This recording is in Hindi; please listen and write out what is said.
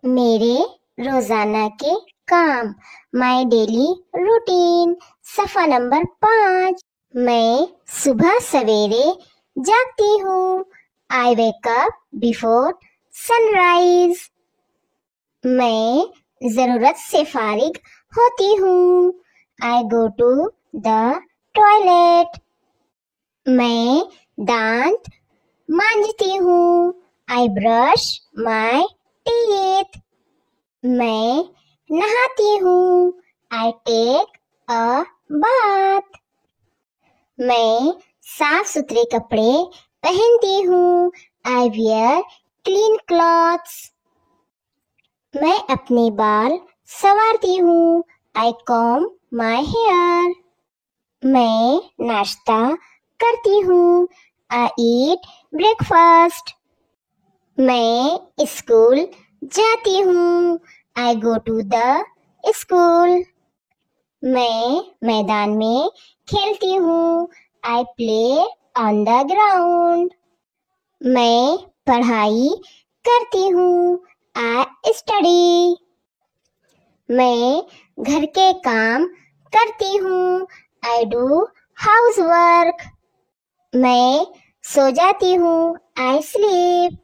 मेरे रोजाना के काम, माय डेली रूटीन। सफा नंबर 5। मैं सुबह सवेरे जागती हूँ। I wake up before sunrise. मैं जरूरत से फारिग होती हूँ। I go to the toilet. मैं दांत मांजती हूँ। I brush my teeth. मैं नहाती हूँ। I take a bath. मैं साफ सुथरे कपड़े पहनती हूँ। I wear clean clothes. मैं अपने बाल संवारती हूँ। I comb my hair. मैं नाश्ता करती हूँ। आई ईट ब्रेकफास्ट। मैं स्कूल जाती हूँ। I go to the school. मैं मैदान में खेलती हूँ। I play on the ground. मैं पढ़ाई करती हूँ। I study. मैं घर के काम करती हूँ। I do house work. मैं सो जाती हूँ। I sleep.